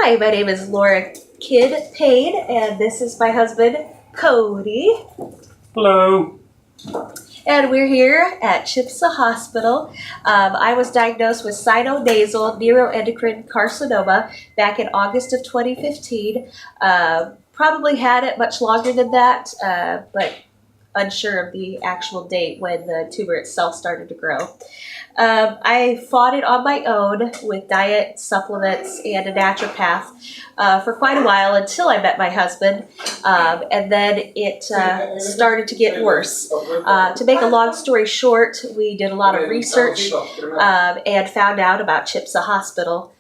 Hi, my name is Laura Kid Payne, and this is my husband, Cody. Hello. And we're here at Chipsa Hospital. I was diagnosed with sinonasal neuroendocrine carcinoma back in August of 2015. Probably had it much longer than that, but unsure of the actual date when the tumor itself started to grow. I fought it on my own with diet, supplements, and a naturopath for quite a while until I met my husband, and then it started to get worse. To make a long story short, we did a lot of research and found out about Chipsa Hospital.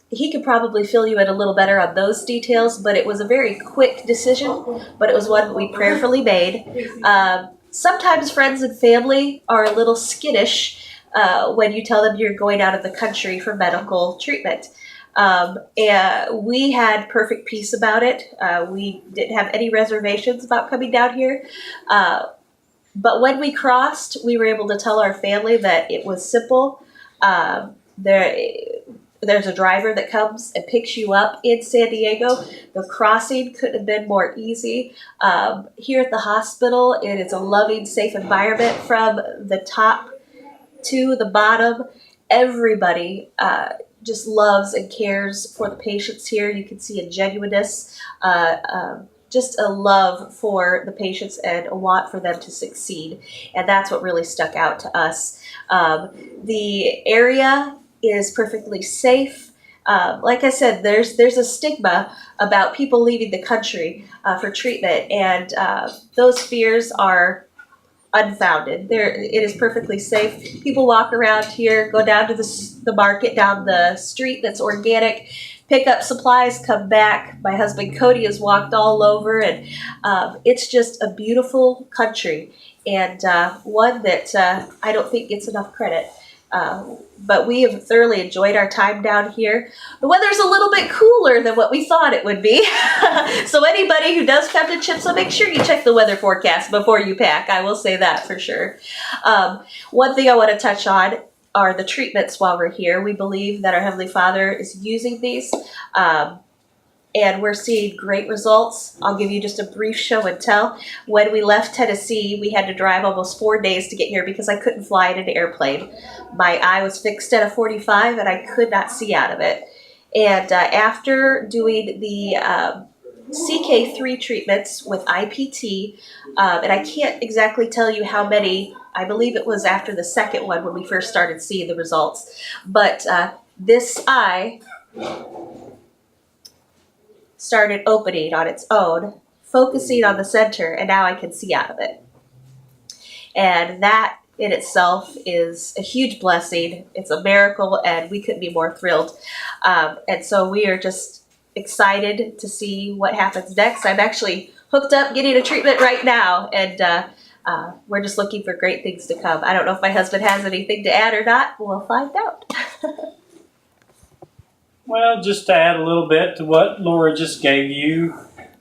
He could probably fill you in a little better on those details, but it was a very quick decision, but it was one we prayerfully made. Sometimes friends and family are a little skittish when you tell them you're going out of the country for medical treatment. And we had perfect peace about it. We didn't have any reservations about coming down here. But when we crossed, we were able to tell our family that it was simple. There's a driver that comes and picks you up in San Diego. The crossing couldn't have been more easy. Here at the hospital, it is a loving, safe environment from the top to the bottom. Everybody just loves and cares for the patients here. You can see a genuineness, just a love for the patients and a want for them to succeed. And that's what really stuck out to us. The area is perfectly safe. Like I said, there's a stigma about people leaving the country for treatment, and those fears are unfounded. It is perfectly safe. People walk around here, go down to the market down the street that's organic, pick up supplies, come back. My husband Cody has walked all over, and it's just a beautiful country, and one that I don't think gets enough credit. But we have thoroughly enjoyed our time down here. The weather's a little bit cooler than what we thought it would be. So anybody who does come to Chipsa, make sure you check the weather forecast before you pack. I will say that for sure. One thing I want to touch on are the treatments while we're here. We believe that our Heavenly Father is using these, and we're seeing great results. I'll give you just a brief show and tell. When we left Tennessee, we had to drive almost 4 days to get here because I couldn't fly in an airplane. My eye was fixed at a 45 and I could not see out of it. And after doing the CK3 treatments with IPT, and I can't exactly tell you how many, I believe it was after the second one when we first started seeing the results, but this eye started opening on its own, focusing on the center, and now I can see out of it. And that in itself is a huge blessing. It's a miracle, and we couldn't be more thrilled. And so we are just excited to see what happens next. I'm actually hooked up getting a treatment right now, and we're just looking for great things to come. I don't know if my husband has anything to add or not. We'll find out. Well, just to add a little bit to what Laura just gave you,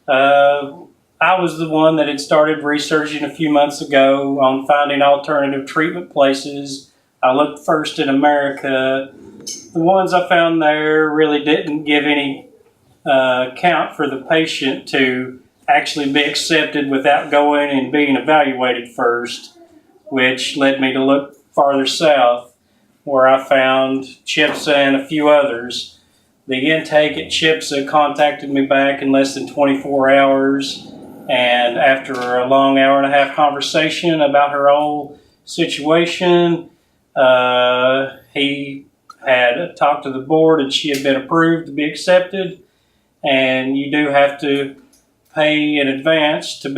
I was the one that had started researching a few months ago on finding alternative treatment places. I looked first in America. The ones I found there really didn't give any count for the patient to actually be accepted without going and being evaluated first, which led me to look farther south, where I found Chipsa and a few others. The intake at Chipsa contacted me back in less than 24 hours, and after a long hour-and-a-half conversation about her whole situation, he had talked to the board and she had been approved to be accepted, and you do have to pay in advance to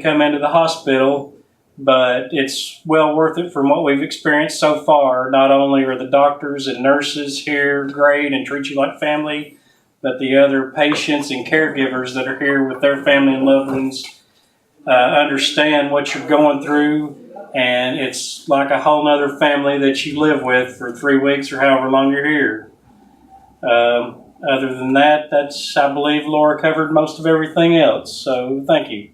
come into the hospital. But it's well worth it from what we've experienced so far. Not only are the doctors and nurses here great and treat you like family, but the other patients and caregivers that are here with their family and loved ones understand what you're going through, and it's like a whole other family that you live with for 3 weeks or however long you're here. Other than that, I believe Laura covered most of everything else, so thank you.